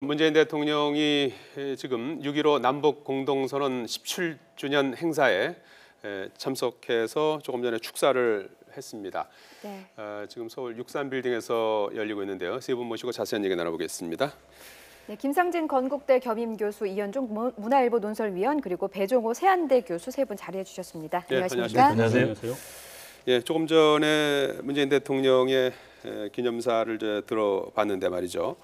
문재인 대통령이 지금 6.15 남북 공동선언 17주년 행사에 참석해서 조금 전에 축사를 했습니다. 네. 지금 서울 63빌딩에서 열리고 있는데요. 세 분 모시고 자세한 얘기 나눠보겠습니다. 네, 김상진 건국대 겸임교수, 이현종 문화일보 논설위원, 그리고 배종호 세안대 교수 세 분 자리해 주셨습니다. 네, 안녕하십니까? 안녕하세요. 예, 조금 전에 문재인 대통령의 기념사를 들어봤는데 말이죠.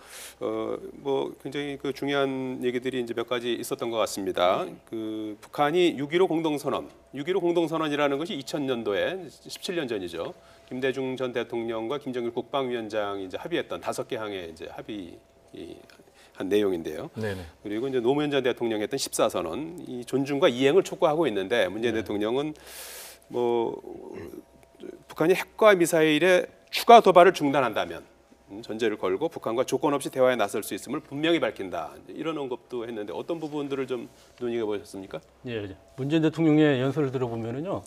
뭐 굉장히 그 중요한 얘기들이 이제 몇 가지 있었던 것 같습니다. 그 북한이 6.15 공동선언, 6.15 공동선언이라는 것이 2000년도에 17년 전이죠. 김대중 전 대통령과 김정일 국방위원장이 이제 합의했던 5개 항의 이제 합의한 내용인데요. 네네. 그리고 이제 노무현 전 대통령이 했던 14선언, 이 존중과 이행을 촉구하고 있는데 문재인 대통령은 뭐 북한이 핵과 미사일의 추가 도발을 중단한다면 전제를 걸고 북한과 조건 없이 대화에 나설 수 있음을 분명히 밝힌다. 이런 언급도 했는데 어떤 부분들을 좀 눈여겨보셨습니까? 예, 문재인 대통령의 연설을 들어보면은요,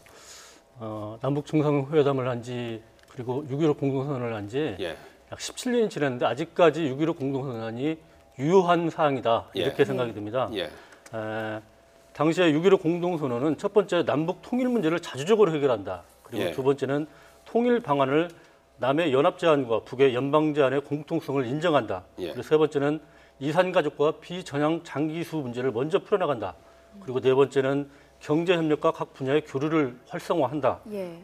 남북 정상회담을 한 지 그리고 6.15 공동선언을 한 지 약 17년이 지났는데 아직까지 6.15 공동선언이 유효한 사항이다 이렇게 생각이 듭니다. 당시에 6.15 공동선언은 첫 번째 남북 통일 문제를 자주적으로 해결한다. 그리고 두 번째는 통일 방안을 남의 연합 제안과 북의 연방 제안의 공통성을 인정한다. 그리고 세 번째는 이산 가족과 비전향 장기수 문제를 먼저 풀어나간다. 그리고 네 번째는 경제 협력과 각 분야의 교류를 활성화한다.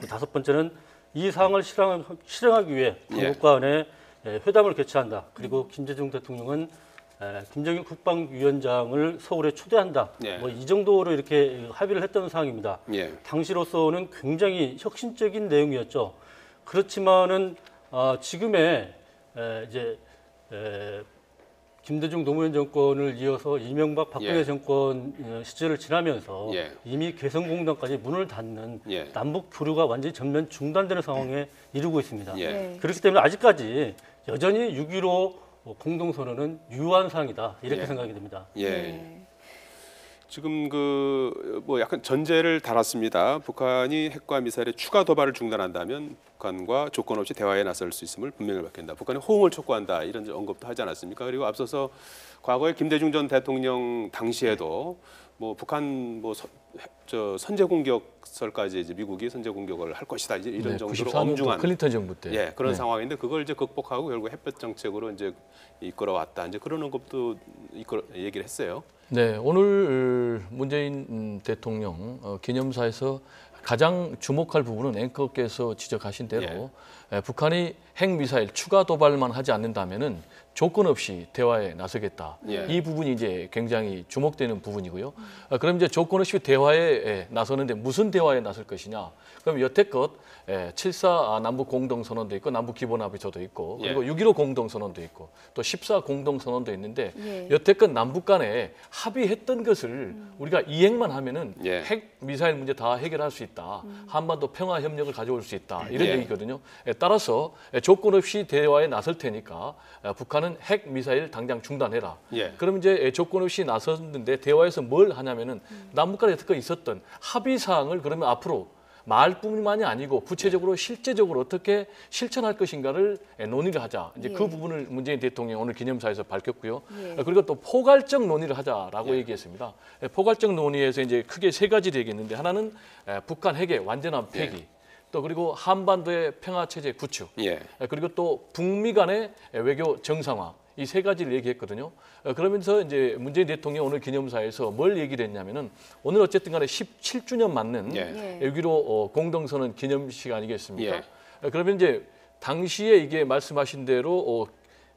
다섯 번째는 이 사항을 실행하기 위해 당국과 간의 회담을 개최한다. 그리고 김대중 대통령은 김정일 국방위원장을 서울에 초대한다. 뭐 이 정도로 이렇게 합의를 했던 사항입니다. 당시로서는 굉장히 혁신적인 내용이었죠. 그렇지만은 지금의 이제 김대중 노무현 정권을 이어서 이명박 박근혜 정권 시절을 지나면서 이미 개성공단까지 문을 닫는 남북 교류가 완전히 전면 중단되는 상황에 이르고 있습니다. 그렇기 때문에 아직까지 여전히 6.15 공동선언은 유효한 사항이다 이렇게 생각이 됩니다. 지금 그 뭐 약간 전제를 달았습니다. 북한이 핵과 미사일의 추가 도발을 중단한다면 북한과 조건 없이 대화에 나설 수 있음을 분명히 밝힌다. 북한이 호응을 촉구한다 이런 언급도 하지 않았습니까? 그리고 앞서서 과거에 김대중 전 대통령 당시에도 뭐 북한 뭐 선제 공격설까지 이제 미국이 선제 공격을 할 것이다 이런 정도로 엄중한 클린턴 정부 때 그런 상황인데 그걸 이제 극복하고 결국 햇볕 정책으로 이제 이끌어왔다. 이제 그런 언급도 얘기를 했어요. 네, 오늘 문재인 대통령 기념사에서 가장 주목할 부분은 앵커께서 지적하신 대로 북한이 핵미사일 추가 도발만 하지 않는다면은 조건 없이 대화에 나서겠다. 이 부분이 이제 굉장히 주목되는 부분이고요. 그럼 이제 조건 없이 대화에 나서는데 무슨 대화에 나설 것이냐? 그럼 여태껏 7.4 남북 공동선언도 있고 남북 기본합의서도 있고 그리고 6.15 공동선언도 있고 또 14 공동선언도 있는데 여태껏 남북 간에 합의했던 것을 우리가 이행만 하면은 핵 미사일 문제 다 해결할 수 있다. 한반도 평화 협력을 가져올 수 있다. 이런 얘기거든요. 따라서 조건 없이 대화에 나설 테니까 북한은 핵 미사일 당장 중단해라. 그럼 이제 조건 없이 나섰는데 대화에서 뭘 하냐면은 남북 간에 여태껏 있었던 합의 사항을 그러면 앞으로 말뿐만이 아니고 구체적으로 실제적으로 어떻게 실천할 것인가를 논의를 하자. 이제 그 부분을 문재인 대통령이 오늘 기념사에서 밝혔고요. 그리고 또 포괄적 논의를 하자라고 얘기했습니다. 포괄적 논의에서 이제 크게 세 가지를 얘기했는데 하나는 북한 핵의 완전한 폐기. 또 그리고 한반도의 평화 체제 구축. 그리고 또 북미 간의 외교 정상화. 이 세 가지를 얘기했거든요. 그러면서 이제 문재인 대통령이 오늘 기념사에서 뭘 얘기를 했냐면은 오늘 어쨌든 간에 17주년 맞는 6.15 공동선언 기념식 아니겠습니까? 그러면 이제 당시에 이게 말씀하신 대로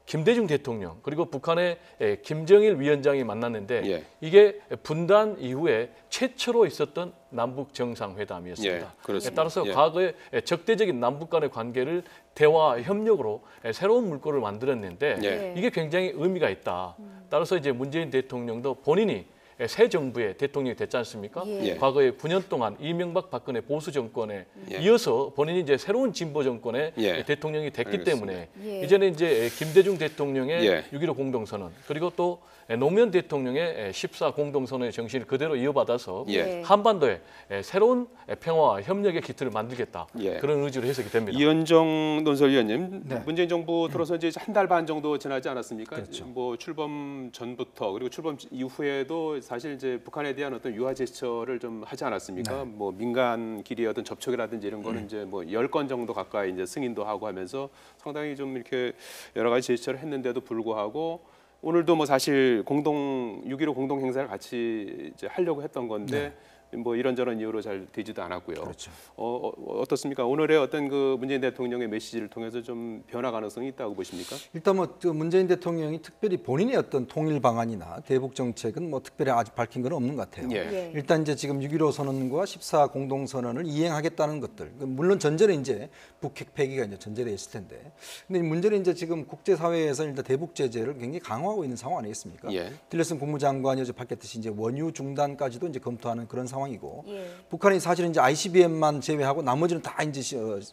김대중 대통령 그리고 북한의 김정일 위원장이 만났는데 이게 분단 이후에 최초로 있었던 남북 정상회담이었습니다. 따라서 과거에 적대적인 남북 간의 관계를 대화 협력으로 새로운 물꼬를 만들었는데 이게 굉장히 의미가 있다. 따라서 이제 문재인 대통령도 본인이 새 정부의 대통령이 됐지 않습니까? 예. 과거에 9년 동안 이명박 박근혜 보수 정권에 예. 이어서 본인이 이제 새로운 진보 정권의 예. 대통령이 됐기 알겠습니다. 때문에 예. 이제는 이제 김대중 대통령의 예. 6.15 공동선언 그리고 또 노무현 대통령의 14 공동선언의 정신을 그대로 이어받아서 예. 한반도에 새로운 평화와 협력의 기틀을 만들겠다. 예. 그런 의지로 해석이 됩니다. 이현정 논설위원님, 네. 문재인 정부 들어서 이제 한 달 반 정도 지나지 않았습니까? 그렇죠. 뭐 출범 전부터 그리고 출범 이후에도 사실 이제 북한에 대한 어떤 유화 제스처를 좀 하지 않았습니까? 네. 뭐 민간끼리 어떤 접촉이라든지 이런 거는 이제 뭐 10건 정도 가까이 이제 승인도 하고 하면서 상당히 좀 이렇게 여러 가지 제스처를 했는데도 불구하고 오늘도 뭐 사실 6.15 공동 행사를 같이 이제 하려고 했던 건데 뭐 이런저런 이유로 잘 되지도 않았고요. 그렇죠. 어떻습니까? 오늘의 어떤 그 문재인 대통령의 메시지를 통해서 좀 변화 가능성이 있다고 보십니까? 일단 뭐 문재인 대통령이 특별히 본인의 어떤 통일 방안이나 대북 정책은 뭐 특별히 아직 밝힌 건 없는 것 같아요. 예. 예. 일단 이제 지금 6.15 선언과 14 공동 선언을 이행하겠다는 것들. 물론 전제는 이제 북핵 폐기가 이제 전제되어 있을 텐데. 근데 문제는 이제 지금 국제 사회에서 일단 대북 제재를 굉장히 강화하고 있는 상황 아니겠습니까? 예. 틸러슨 국무장관이 어제 밝혔듯이 이제 원유 중단까지도 이제 검토하는 그런 상황이고. 예. 북한이 사실은 이제 ICBM만 제외하고 나머지는 다 이제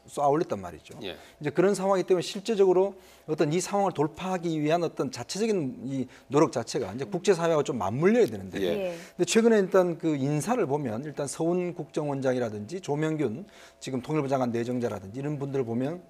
쏘아 올렸단 말이죠. 예. 이제 그런 상황이기 때문에 실제적으로 어떤 이 상황을 돌파하기 위한 어떤 자체적인 이 노력 자체가 이제 국제사회와 좀 맞물려야 되는데. 예. 근데 최근에 일단 그 인사를 보면 일단 서훈 국정원장이라든지 조명균 지금 통일부 장관 내정자라든지 이런 분들을 보면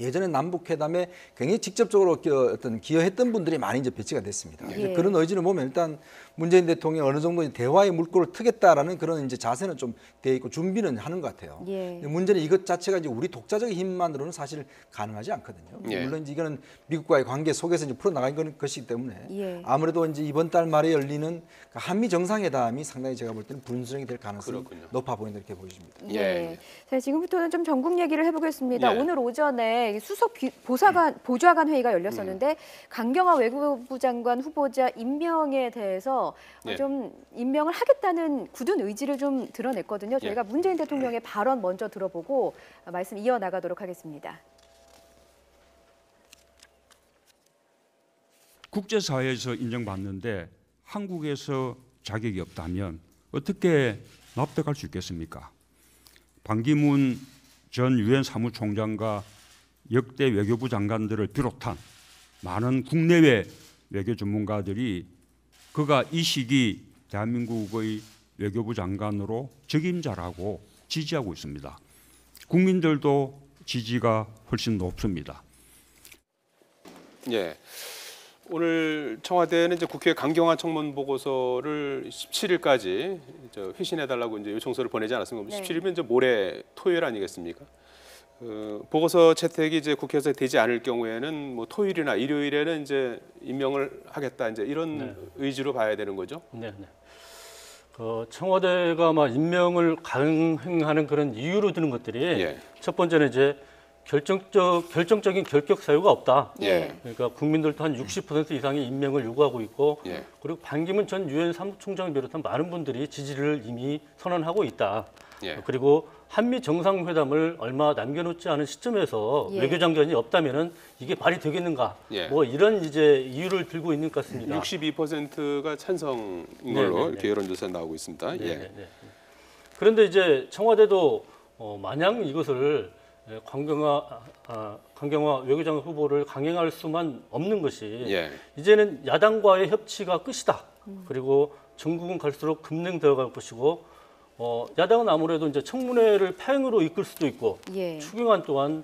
예전에 남북 회담에 굉장히 직접적으로 어떤 기여했던 분들이 많이 이제 배치가 됐습니다. 예. 그런 의지를 보면 일단 문재인 대통령이 어느 정도 대화의 물꼬를 트겠다라는 그런 이제 자세는 좀 돼 있고 준비는 하는 것 같아요. 예. 근데 문제는 이것 자체가 이제 우리 독자적인 힘만으로는 사실 가능하지 않거든요. 예. 물론 이제 이거는 미국과의 관계 속에서 이제 풀어나간 것이기 때문에 예. 아무래도 이제 이번 달 말에 열리는 한미 정상회담이 상당히 제가 볼 때는 분수령이 될 가능성이 그렇군요. 높아 보인다 이렇게 보여집니다. 예. 예. 자, 지금부터는 좀 전국 얘기를 해보겠습니다. 예. 오늘 오전에 수석 보좌관 회의가 열렸었는데 강경화 외교부 장관 후보자 임명에 대해서 예. 좀 임명을 하겠다는 굳은 의지를 좀 드러냈거든요. 저희가 문재인 대통령의 발언 먼저 들어보고 말씀 이어나가도록 하겠습니다. 국제사회에서 인정받는데 한국에서 자격이 없다면 어떻게 납득할 수 있겠습니까? 반기문 전 유엔 사무총장과 역대 외교부 장관들을 비롯한 많은 국내외 외교 전문가들이 그가 이 시기 대한민국의 외교부 장관으로 적임자라고 지지하고 있습니다. 국민들도 지지가 훨씬 높습니다. 예. 오늘 청와대는 이제 국회 강경화 청문 보고서를 17일까지 회신해달라고 이제 요청서를 보내지 않았습니까? 네. 17일이면 이제 모레 토요일 아니겠습니까? 보고서 채택이 이제 국회에서 되지 않을 경우에는 뭐 토요일이나 일요일에는 이제 임명을 하겠다 이제 이런 의지로 봐야 되는 거죠. 네, 네. 청와대가 아마 임명을 강행하는 그런 이유로 드는 것들이 예. 첫 번째는 이제 결정적인 결격 사유가 없다. 예. 그러니까 국민들도 한 60% 이상의 임명을 요구하고 있고, 예. 그리고 반기문 전 유엔 사무총장을 비롯한 많은 분들이 지지를 이미 선언하고 있다. 예. 그리고 한미 정상회담을 얼마 남겨놓지 않은 시점에서 예. 외교장관이 없다면은 이게 발이 되겠는가? 예. 뭐 이런 이제 이유를 들고 있는 것 같습니다. 62%가 찬성인 네, 걸로 네, 네. 이렇게 여론조사 나오고 있습니다. 네, 예. 네, 네. 그런데 이제 청와대도 마냥 이것을 강경화 외교장관 후보를 강행할 수만 없는 것이 예. 이제는 야당과의 협치가 끝이다. 그리고 전국은 갈수록 급냉되어 갈 것이고 야당은 아무래도 이제 청문회를 파행으로 이끌 수도 있고 예. 추경안 또한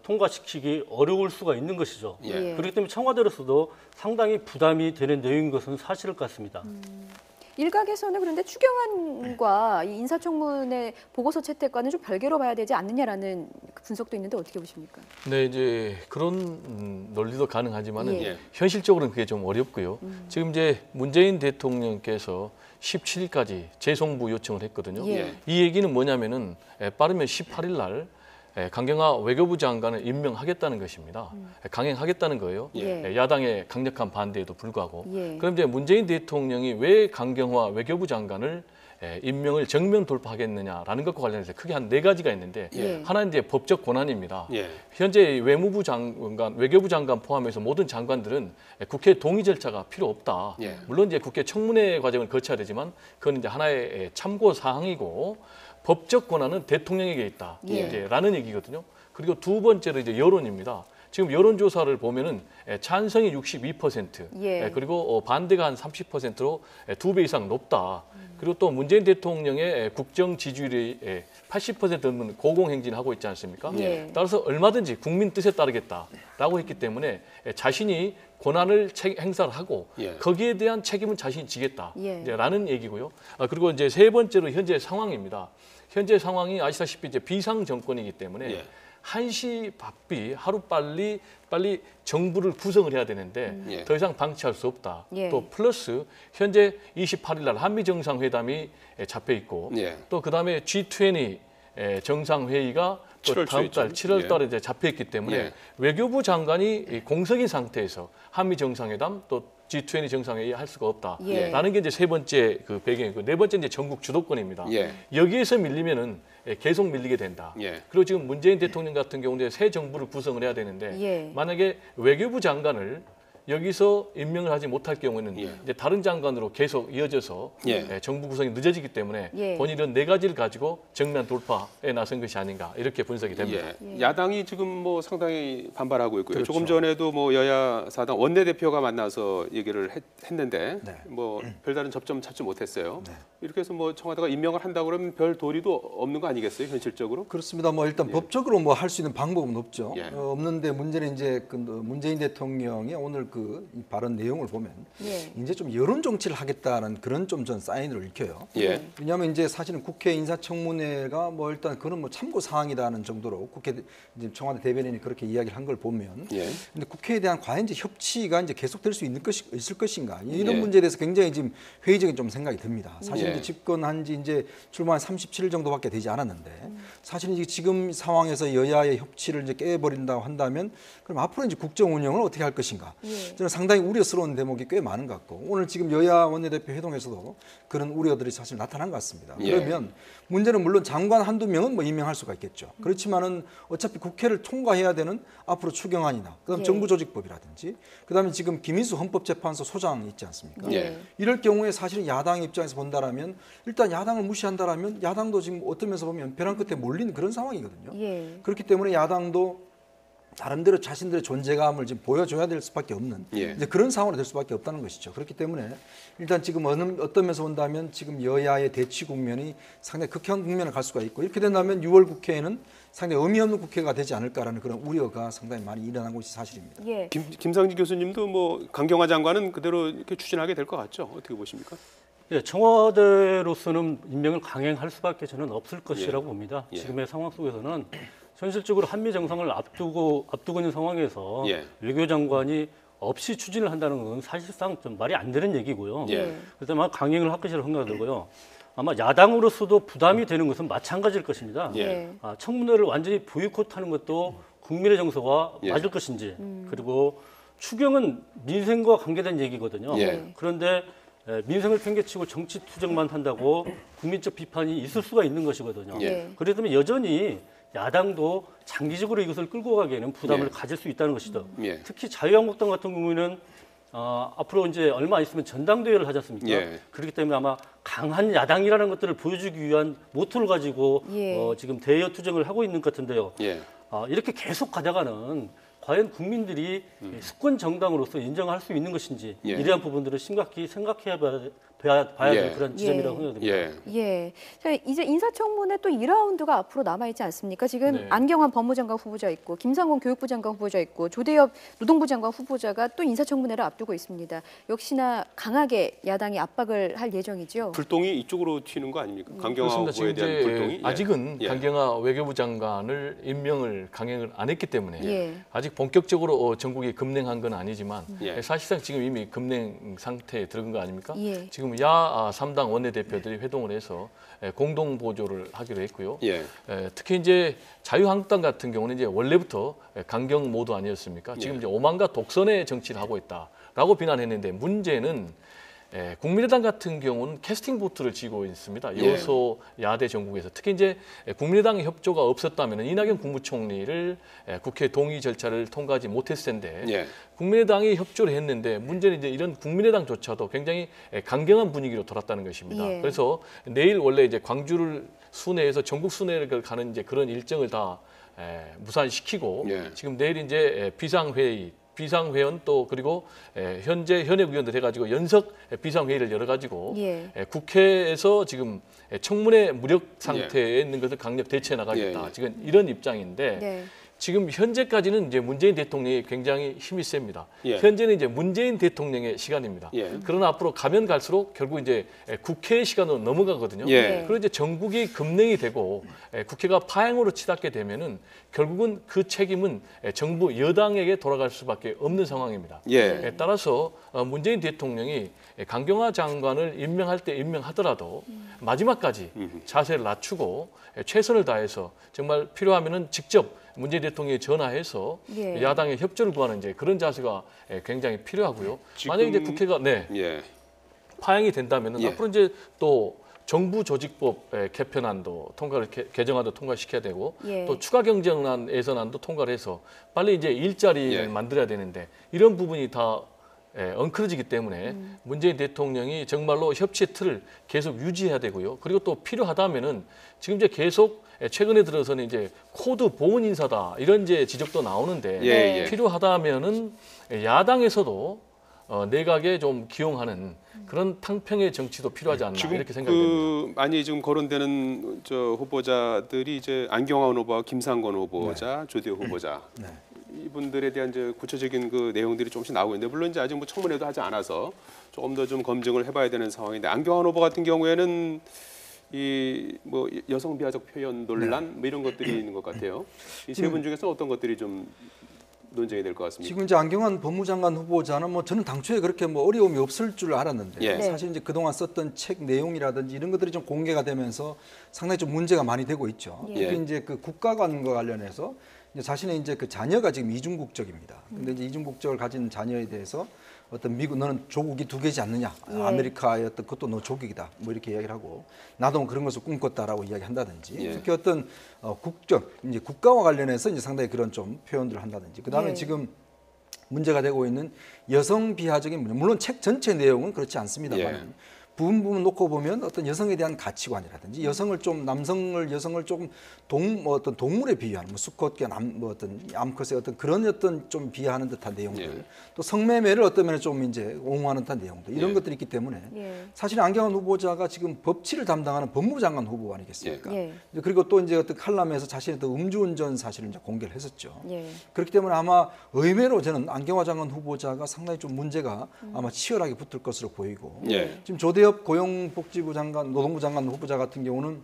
통과시키기 어려울 수가 있는 것이죠. 예. 그렇기 때문에 청와대로서도 상당히 부담이 되는 내용인 것은 사실일 것 같습니다. 일각에서는 그런데 추경안과 이 인사청문회 보고서 채택과는 좀 별개로 봐야 되지 않느냐라는 분석도 있는데 어떻게 보십니까? 네, 이제 그런 논리도 가능하지만은 예. 예. 현실적으로는 그게 좀 어렵고요. 지금 이제 문재인 대통령께서 17일까지 재송부 요청을 했거든요. 예. 이 얘기는 뭐냐면은 빠르면 18일 날 강경화 외교부 장관을 임명하겠다는 것입니다. 강행하겠다는 거예요. 예. 야당의 강력한 반대에도 불구하고. 예. 그럼 이제 문재인 대통령이 왜 강경화 외교부 장관을 임명을 정면 돌파하겠느냐라는 것과 관련해서 크게 한 4가지가 있는데 예. 하나는 이제 법적 권한입니다. 예. 현재 외무부 장관, 외교부 장관 포함해서 모든 장관들은 국회 동의 절차가 필요 없다. 예. 물론 이제 국회 청문회 과정을 거쳐야 되지만 그건 이제 하나의 참고 사항이고 법적 권한은 대통령에게 있다. 예. 이제라는 얘기거든요. 그리고 두 번째로 이제 여론입니다. 지금 여론조사를 보면은 찬성이 62%, 예. 그리고 반대가 한 30%로 2배 이상 높다. 그리고 또 문재인 대통령의 국정 지지율이 80% 넘는 고공행진하고 있지 않습니까? 예. 따라서 얼마든지 국민 뜻에 따르겠다라고 했기 때문에 자신이 권한을 행사를 하고 예. 거기에 대한 책임은 자신이 지겠다라는 예. 얘기고요. 그리고 이제 세 번째로 현재 상황입니다. 현재 상황이 아시다시피 이제 비상 정권이기 때문에 예. 한시 바삐 하루 빨리 정부를 구성을 해야 되는데 예. 더 이상 방치할 수 없다. 예. 또 플러스 현재 28일 날 한미 정상회담이 잡혀 있고 예. 또 그다음에 G20 정상회의가 또 7월 다음 달 초이죠. 7월 예. 달에 이제 잡혀 있기 때문에 예. 외교부 장관이 공석인 상태에서 한미 정상회담 또 G20 정상회의 할 수가 없다라는 예. 게 이제 세 번째 그 배경이고 네 번째 이제 전국 주도권입니다. 예. 여기에서 밀리면은 계속 밀리게 된다. 예. 그리고 지금 문재인 대통령 같은 경우는 새 정부를 구성을 해야 되는데 예. 만약에 외교부 장관을 여기서 임명을 하지 못할 경우에는 예. 이제 다른 장관으로 계속 이어져서 예. 정부 구성이 늦어지기 때문에 예. 본인은 4가지를 가지고 정면 돌파에 나선 것이 아닌가 이렇게 분석이 됩니다. 예. 야당이 지금 뭐 상당히 반발하고 있고요. 그렇죠. 조금 전에도 뭐 여야 사당 원내대표가 만나서 얘기를 했는데 네. 뭐 별다른 접점 찾지 못했어요. 네. 이렇게 해서 뭐 청와대가 임명을 한다 그러면 별 도리도 없는 거 아니겠어요, 현실적으로? 그렇습니다. 뭐 일단 법적으로 뭐 할 수 있는 방법은 없죠. 예. 없는데 문제는 이제 그 문재인 대통령의 오늘 이 발언 내용을 보면 예. 이제 좀 여론 정치를 하겠다는 그런 좀 전 사인을 읽혀요. 예. 왜냐하면 이제 사실은 국회 인사청문회가 뭐 일단 그건 뭐 참고 사항이라는 정도로 국회 이제 청와대 대변인이 그렇게 이야기를 한 걸 보면, 예. 근데 국회에 대한 과연 이제 협치가 이제 계속될 수 있을 것인가 이런 예. 문제에 대해서 굉장히 지금 회의적인 좀 생각이 듭니다. 사실 예. 이제 집권한 지 이제 출마한 37일 정도밖에 되지 않았는데 사실은 이제 지금 상황에서 여야의 협치를 이제 깨버린다고 한다면 그럼 앞으로 이제 국정 운영을 어떻게 할 것인가? 예. 저는 상당히 우려스러운 대목이 꽤 많은 것 같고 오늘 지금 여야 원내대표 회동에서도 그런 우려들이 사실 나타난 것 같습니다. 예. 그러면 문제는 물론 장관 한두 명은 뭐 임명할 수가 있겠죠. 그렇지만은 어차피 국회를 통과해야 되는 앞으로 추경안이나 그다음 예. 정부조직법이라든지 그다음에 지금 김인수 헌법재판소 소장 있지 않습니까? 예. 이럴 경우에 사실은 야당 입장에서 본다라면 일단 야당을 무시한다라면 야당도 지금 어떤 면에서 보면 벼랑 끝에 몰린 그런 상황이거든요. 예. 그렇기 때문에 야당도 나름대로 자신들의 존재감을 지금 보여줘야 될 수밖에 없는 예. 이제 그런 상황이 될 수밖에 없다는 것이죠. 그렇기 때문에 일단 지금 어떤 면에서 본다면 지금 여야의 대치 국면이 상당히 극한 국면을 갈 수가 있고 이렇게 된다면 6월 국회에는 상당히 의미 없는 국회가 되지 않을까라는 그런 우려가 상당히 많이 일어난 것이 사실입니다. 예. 김상진 교수님도 뭐 강경화 장관은 그대로 이렇게 추진하게 될 것 같죠? 어떻게 보십니까? 예, 청와대로서는 임명을 강행할 수밖에 저는 없을 것이라고 봅니다. 예. 지금의 상황 속에서는 현실적으로 한미 정상을 앞두고 있는 상황에서 예. 외교장관이 없이 추진을 한다는 건 사실상 좀 말이 안 되는 얘기고요. 예. 그래서 아마 강행을 할 것이라고 생각이 들고요. 아마 야당으로서도 부담이 되는 것은 마찬가지일 것입니다. 예. 청문회를 완전히 보이콧하는 것도 국민의 정서와 예. 맞을 것인지 그리고 추경은 민생과 관계된 얘기거든요. 예. 그런데 민생을 팽개치고 정치 투쟁만 한다고 국민적 비판이 있을 수가 있는 것이거든요. 예. 그렇다면 여전히 야당도 장기적으로 이것을 끌고 가기에는 부담을 예. 가질 수 있다는 것이죠. 예. 특히 자유한국당 같은 경우에는 앞으로 이제 얼마 있으면 전당대회를 하지 않습니까? 예. 그렇기 때문에 아마 강한 야당이라는 것들을 보여주기 위한 모토를 가지고 예. 지금 대여 투쟁을 하고 있는 것 같은데요. 예. 이렇게 계속 가다가는 과연 국민들이 수권 정당으로서 인정할 수 있는 것인지 예. 이러한 부분들을 심각히 생각해 봐야 예. 될 그런 지점이라고 생각됩니다. 예. 예. 자, 이제 인사청문회 또 2라운드가 앞으로 남아있지 않습니까? 지금 네. 안경환 법무장관 후보자 있고 김상곤 교육부 장관 후보자 있고 조대엽 노동부 장관 후보자가 또 인사청문회를 앞두고 있습니다. 역시나 강하게 야당이 압박을 할 예정이죠. 불똥이 이쪽으로 튀는 거 아닙니까? 강경화 그렇습니다. 지금 후보에 대한 이제 불똥이. 예. 아직은 예. 강경화 외교부 장관을 임명을 강행을 안 했기 때문에 예. 아직 본격적으로 전국이 급냉한 건 아니지만 예. 사실상 지금 이미 급냉 상태에 들어간 거 아닙니까? 예. 지금 야 3당 원내대표들이 회동을 해서 공동 보조를 하기로 했고요. 예. 특히 이제 자유한국당 같은 경우는 이제 원래부터 강경 모드 아니었습니까? 지금 예. 이제 오만과 독선의 정치를 하고 있다라고 비난했는데 문제는 국민의당 같은 경우는 캐스팅 보트를 쥐고 있습니다. 예. 여소 야대 전국에서 특히 이제 국민의당의 협조가 없었다면 이낙연 국무총리를 국회 동의 절차를 통과하지 못했을 텐데 예. 국민의당이 협조를 했는데 문제는 이제 이런 국민의당조차도 굉장히 강경한 분위기로 돌았다는 것입니다. 예. 그래서 내일 원래 이제 광주를 순회해서 전국 순회를 가는 이제 그런 일정을 다 무산시키고 예. 지금 내일 이제 비상회원 또 그리고 현재 현역 의원들 해가지고 연석 비상회의를 열어가지고 예. 국회에서 지금 청문회 무력 상태에 있는 것을 강력 대처해 나가겠다. 예. 지금 이런 입장인데 네. 지금 현재까지는 이제 문재인 대통령이 굉장히 힘이 셉니다. 예. 현재는 이제 문재인 대통령의 시간입니다. 예. 그러나 앞으로 가면 갈수록 결국 이제 국회의 시간으로 넘어가거든요. 예. 그리고 이제 전국이 급냉이 되고 국회가 파행으로 치닫게 되면은 결국은 그 책임은 정부 여당에게 돌아갈 수밖에 없는 상황입니다. 예. 따라서 문재인 대통령이 강경화 장관을 임명할 때 임명하더라도 마지막까지 자세를 낮추고 최선을 다해서 정말 필요하면은 직접 문재인 대통령이 전화해서 예. 야당의 협조를 구하는 이제 그런 자세가 굉장히 필요하고요. 지금- 만약에 이제 국회가 예. 파행이 된다면은 예. 앞으로 이제 또 정부 조직법 개편안도 통과를 개정안도 통과시켜야 되고 예. 또 추가 경정안 예산안도 통과를 해서 빨리 이제 일자리를 예. 만들어야 되는데 이런 부분이 다 엉클어지기 때문에 문재인 대통령이 정말로 협치의 틀을 계속 유지해야 되고요. 그리고 또 필요하다면은 지금 이제 계속 최근에 들어서는 이제 코드 보훈 인사다 이런 이제 지적도 나오는데 예, 예. 필요하다면은 야당에서도 내각에 좀 기용하는 그런 탕평의 정치도 필요하지 않나 지금 이렇게 생각이 됩니다. 많이 지금 거론되는 저 후보자들이 이제 안경환 후보와 김상곤 후보자, 조대호 후보자 이분들에 대한 이제 구체적인 그 내용들이 조금씩 나오고 있는데 물론 이제 아직 뭐 청문회도 하지 않아서 조금 더 좀 검증을 해봐야 되는 상황인데 안경환 후보 같은 경우에는 이 뭐 여성 비하적 표현 논란 뭐 이런 것들이 있는 것 같아요. 이 세 분 중에서 어떤 것들이 좀 논쟁이 될 것 같습니다. 지금 이제 안경환 법무장관 후보자는 뭐 저는 당초에 그렇게 뭐 어려움이 없을 줄 알았는데 예. 사실 이제 그동안 썼던 책 내용이라든지 이런 것들이 좀 공개가 되면서 상당히 좀 문제가 많이 되고 있죠. 예. 특히 이제 그 국가관과 관련해서 이제 자신의 이제 그 자녀가 지금 이중 국적입니다. 근데 이제 이중 국적을 가진 자녀에 대해서 어떤 미국 너는 조국이 두 개지 않느냐? 예. 아메리카의 어떤 그것도 너 조국이다. 뭐 이렇게 이야기를 하고 나도 그런 것을 꿈꿨다라고 이야기한다든지 예. 특히 어떤 국적 이제 국가와 관련해서 이제 상당히 그런 좀 표현들을 한다든지 그다음에 예. 지금 문제가 되고 있는 여성 비하적인 문제 물론 책 전체 내용은 그렇지 않습니다만 예. 부분 놓고 보면 어떤 여성에 대한 가치관이라든지 여성을 좀 여성을 조금 어떤 동물에 비유하는 뭐 수컷과 뭐 어떤 암컷의 어떤 그런 어떤 좀 비하하는 듯한 내용들 예. 또 성매매를 어떤 면에 좀 이제 옹호하는 듯한 내용들 이런 예. 것들이 있기 때문에 예. 사실 안경환 후보자가 지금 법치를 담당하는 법무장관 후보 아니겠습니까? 예. 이제 그리고 또 이제 어떤 칼럼에서 자신의 또 음주운전 사실을 이제 공개를 했었죠. 예. 그렇기 때문에 아마 의외로 저는 안경화 장관 후보자가 상당히 좀 문제가 아마 치열하게 붙을 것으로 보이고 예. 지금 조대엽 고용복지부 장관, 노동부 장관 후보자 같은 경우는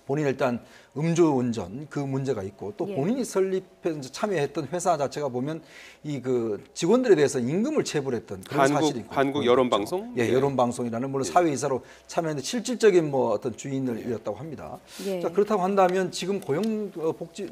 본인 일단 음주운전 그 문제가 있고 또 예. 본인이 설립해 참여했던 회사 자체가 보면 이 그 직원들에 대해서 임금을 체불했던 그런 사실이 있고 한국 여론방송? 예, 여론방송이라는 물론 사회이사로 참여했는데 실질적인 뭐 어떤 주인이었다고 합니다. 예. 자, 그렇다고 한다면 지금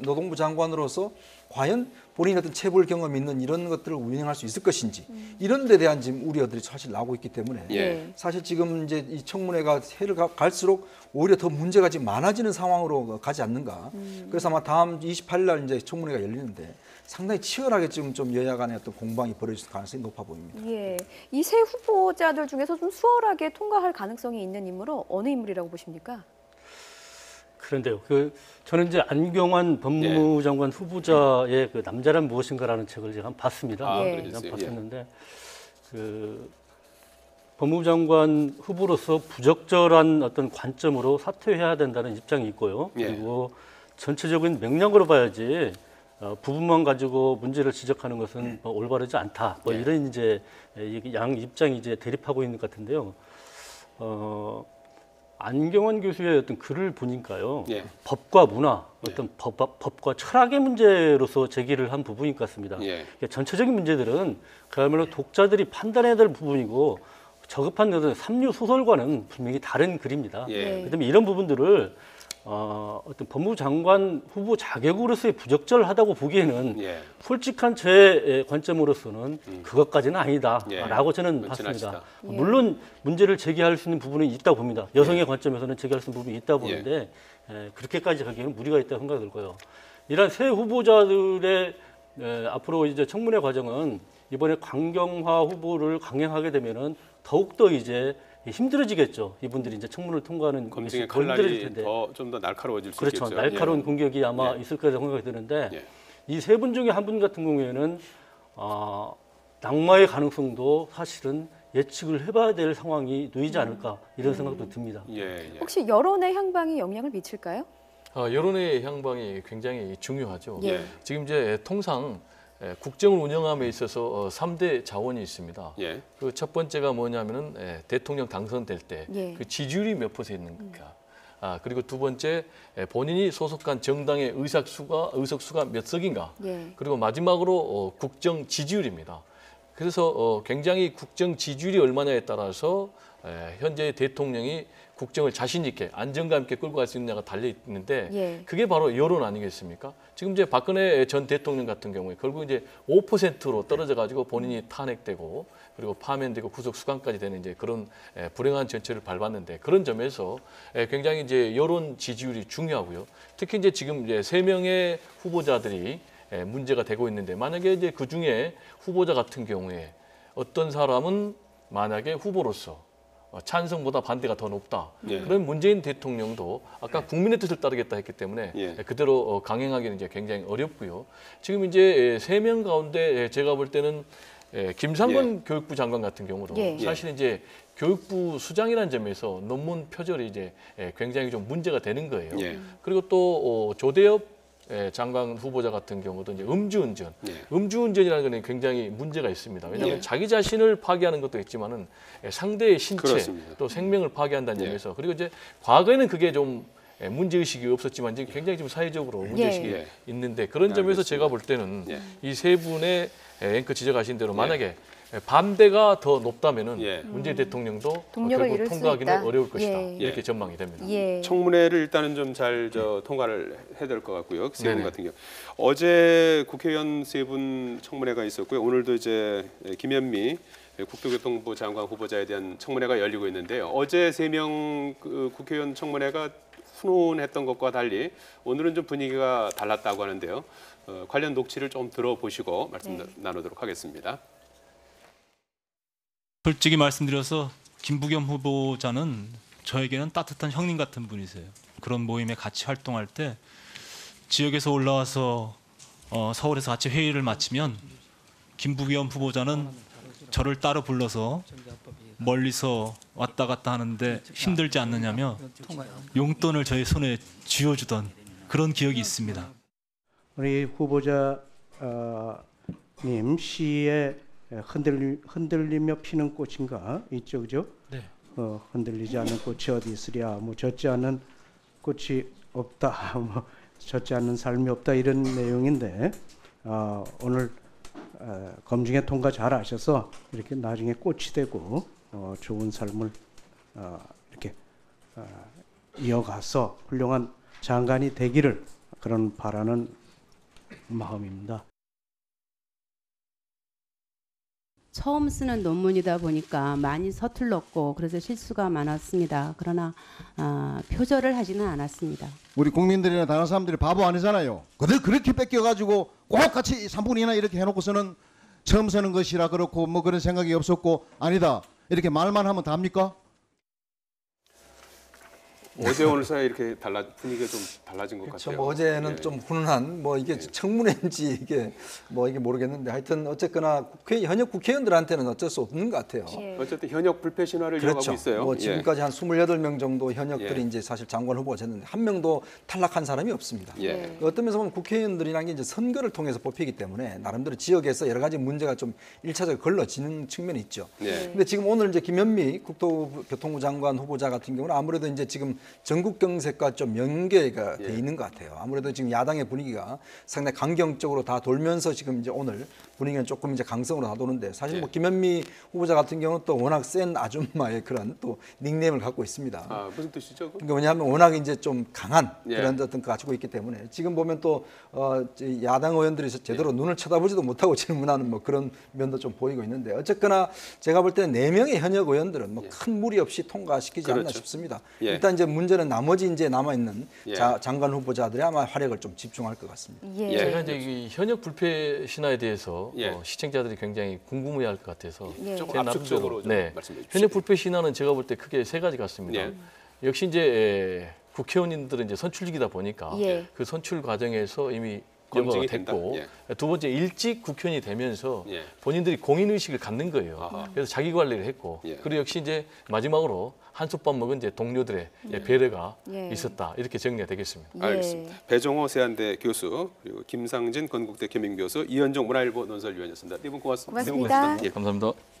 노동부 장관으로서 과연 본인이 어떤 체불 경험이 있는 이런 것들을 운영할 수 있을 것인지 이런 데 대한 지금 우려들이 사실 나오고 있기 때문에 예. 사실 지금 이제 이 청문회가 해를 갈수록 오히려 더 문제가 지금 많아지는 상황으로 가지 않는가. 그래서 아마 다음 28일 날 이제 청문회가 열리는데 상당히 치열하게 지금 좀 여야 간의 어떤 공방이 벌어질 가능성이 높아 보입니다. 예. 이 세 후보자들 중에서 좀 수월하게 통과할 가능성이 있는 인물은 어느 인물이라고 보십니까? 그런데요. 저는 이제 안경환 법무장관 후보자의 그 남자란 무엇인가라는 책을 제가 한번 봤습니다. 아, 예. 그러셨어요? 봤었는데 그 법무장관 후보로서 부적절한 어떤 관점으로 사퇴해야 된다는 입장이 있고요. 예. 그리고 전체적인 맥락으로 봐야지 부분만 가지고 문제를 지적하는 것은 뭐 올바르지 않다. 뭐 예. 이런 이제 양 입장이 이제 대립하고 있는 것 같은데요. 안경환 교수의 어떤 글을 보니까요. 예. 법과 문화, 어떤 법과 철학의 문제로서 제기를 한 부분인 것 같습니다. 예. 그러니까 전체적인 문제들은 그야말로 독자들이 판단해야 될 부분이고 저급한 어떤 삼류 소설과는 분명히 다른 글입니다. 예. 그다음에 이런 부분들을 어떤 법무부 장관 후보 자격으로서의 부적절하다고 보기에는 예. 솔직한 제 관점으로서는 그것까지는 예. 아니다라고 저는 그렇진 봤습니다. 않시다. 물론 문제를 제기할 수 있는 부분은 있다고 봅니다. 여성의 관점에서는 제기할 수 있는 부분이 있다고 보는데 그렇게까지 하기에는 무리가 있다고 생각이 들고요. 이러한 새 후보자들의 앞으로 이제 청문회 과정은 이번에 강경화 후보를 강행하게 되면은 더욱더 이제 힘들어지겠죠. 이분들이 이제 청문을 통과하는 검증의 것이 더 힘들어질 칼날이 텐데. 좀 더 날카로워질 수 그렇죠. 있겠죠. 날카로운 예. 공격이 아마 예. 있을 거라고 생각이 드는데 예. 이 세 분 중에 한 분 같은 경우에는 낙마의 가능성도 사실은 예측을 해봐야 될 상황이 놓이지 않을까 이런 생각도 듭니다. 예. 예. 혹시 여론의 향방이 영향을 미칠까요? 여론의 향방이 굉장히 중요하죠. 예. 지금 이제 통상 국정을 운영함에 있어서 3대 자원이 있습니다. 예. 그 첫 번째가 뭐냐면은 대통령 당선될 때 예. 그 지지율이 몇 %인가. 그리고 두 번째 본인이 소속한 정당의 의석수가 몇 석인가. 예. 그리고 마지막으로 국정 지지율입니다. 그래서 굉장히 국정 지지율이 얼마냐에 따라서 현재 대통령이 국정을 자신 있게 안정감 있게 끌고 갈 수 있느냐가 달려 있는데 예. 그게 바로 여론 아니겠습니까? 지금 이제 박근혜 전 대통령 같은 경우에 결국 이제 5%로 떨어져 가지고 본인이 탄핵되고 그리고 파면되고 구속 수감까지 되는 이제 그런 불행한 전철을 밟았는데 그런 점에서 굉장히 이제 여론 지지율이 중요하고요. 특히 이제 지금 이제 3명의 후보자들이 문제가 되고 있는데 만약에 이제 그 중에 후보자 같은 경우에 어떤 사람은 만약에 후보로서 찬성보다 반대가 더 높다. 예. 그런 문재인 대통령도 아까 국민의 뜻을 따르겠다 했기 때문에 예. 그대로 강행하기는 이제 굉장히 어렵고요. 지금 이제 3명 가운데 제가 볼 때는 김상건 교육부 장관 같은 경우도 예. 사실 이제 교육부 수장이라는 점에서 논문 표절이 이제 굉장히 좀 문제가 되는 거예요. 예. 그리고 또 조대엽 장관 후보자 같은 경우도 이제 음주운전, 음주운전이라는 것은 굉장히 문제가 있습니다. 왜냐하면 자기 자신을 파괴하는 것도 있지만은 상대의 신체 그렇습니다. 또 생명을 파괴한다는 예. 점에서 그리고 이제 과거에는 그게 좀 문제 의식이 없었지만 지금 굉장히 좀 사회적으로 문제 의식이 예. 있는데 그런 점에서 제가 볼 때는 예. 이 세 분의 앵커 지적하신 대로 만약에 반대가 더 높다면은 예. 문재인 대통령도 동력을 결국 이룰 수 통과하기는 있다. 어려울 것이다 예. 이렇게 전망이 됩니다. 예. 청문회를 일단은 좀 잘 통과를 해야 될 것 같고요. 세 분 네네. 같은 경우 어제 국회의원 3분 청문회가 있었고요. 오늘도 이제 김현미 국토교통부 장관 후보자에 대한 청문회가 열리고 있는데요. 어제 3명 국회의원 청문회가 훈훈했던 것과 달리 오늘은 좀 분위기가 달랐다고 하는데요. 관련 녹취를 좀 들어보시고 말씀 나누도록 하겠습니다. 솔직히 말씀드려서 김부겸 후보자는 저에게는 따뜻한 형님 같은 분이세요. 그런 모임에 같이 활동할 때 지역에서 올라와서 서울에서 같이 회의를 마치면 김부겸 후보자는 저를 따로 불러서 멀리서 왔다 갔다 하는데 힘들지 않느냐며 용돈을 저의 손에 쥐어주던 그런 기억이 있습니다. 우리 후보자님 시에 흔들리며 피는 꽃인가 있죠, 그죠? 네. 흔들리지 않는 꽃이 어디 있으랴, 뭐 젖지 않는 꽃이 없다, 뭐 젖지 않는 삶이 없다 이런 내용인데 오늘 검증에 통과 잘 하셔서 이렇게 나중에 꽃이 되고 좋은 삶을 이렇게 이어가서 훌륭한 장관이 되기를 그런 바라는 마음입니다. 처음 쓰는 논문이다 보니까 많이 서툴렀고 그래서 실수가 많았습니다. 그러나 표절을 하지는 않았습니다. 우리 국민들이나 다른 사람들이 바보 아니잖아요. 그렇게 뺏겨가지고 꼭 같이 3분의 2나 이렇게 해놓고서는 처음 쓰는 것이라 그렇고 뭐 그런 생각이 없었고 아니다 이렇게 말만 하면 답니까? 어제 오늘 사이 이렇게 분위기가 좀 달라진 것 그렇죠. 같아요. 뭐 어제는 예. 좀 훈훈한 뭐 이게 청문회인지 이게 뭐 이게 모르겠는데 하여튼 어쨌거나 현역 국회의원들한테는 어쩔 수 없는 것 같아요. 예. 어쨌든 현역 불패 신화를 그렇죠. 이어가고 있어요. 뭐 지금까지 한 28명 정도 현역들이 예. 이제 사실 장관 후보가 됐는데 한 명도 탈락한 사람이 없습니다. 예. 어떤 면에서 보면 국회의원들이라는 게 이제 선거를 통해서 뽑히기 때문에 나름대로 지역에서 여러 가지 문제가 좀 1차적으로 걸러지는 측면이 있죠. 예. 근데 지금 오늘 이제 김현미 국토교통부 장관 후보자 같은 경우는 아무래도 이제 지금 전국 경색과 좀 연계가 예. 돼 있는 것 같아요. 아무래도 지금 야당의 분위기가 상당히 강경적으로 다 돌면서 지금 이제 오늘 분위기는 조금 이제 강성으로 다 도는데 사실 뭐 예. 김현미 후보자 같은 경우는 또 워낙 센 아줌마의 그런 또 닉네임을 갖고 있습니다. 아, 무슨 뜻이죠? 그? 그러니까 왜냐하면 워낙 이제 좀 강한 예. 그런 어떤 거 가지고 있기 때문에 지금 보면 또 야당 의원들이 제대로 눈을 쳐다보지도 못하고 질문하는 뭐 그런 면도 좀 보이고 있는데 어쨌거나 제가 볼 때는 4명의 현역 의원들은 뭐 큰 무리 없이 통과시키지 않나 그렇죠. 싶습니다. 예. 일단 이제 문제는 나머지 이제 남아 있는 예. 장관 후보자들이 아마 활약을 좀 집중할 것 같습니다. 예. 제가 이제 이 현역 불패 신화에 대해서 예. 시청자들이 굉장히 궁금해할 것 같아서 예. 조금 제 압축적으로 좀 네. 말씀해 주십시오. 현역 불패 신화는 제가 볼 때 크게 3가지 같습니다. 예. 역시 이제 국회의원님들은 이제 선출직이다 보니까 예. 그 선출 과정에서 이미 검증이 연구가 됐고 된다. 두 번째 일찍 국회의원이 되면서 예. 본인들이 공인 의식을 갖는 거예요. 아하. 그래서 자기 관리를 했고 예. 그리고 역시 이제 마지막으로 한솥밥 먹은 이제 동료들의 배려가 예. 있었다 이렇게 정리가 되겠습니다. 예. 알겠습니다. 배종호 세안대 교수 그리고 김상진 건국대 겸임교수 이현종 문화일보 논설위원이었습니다. 네 분 고맙습니다. 고맙습니다. 예. 감사합니다.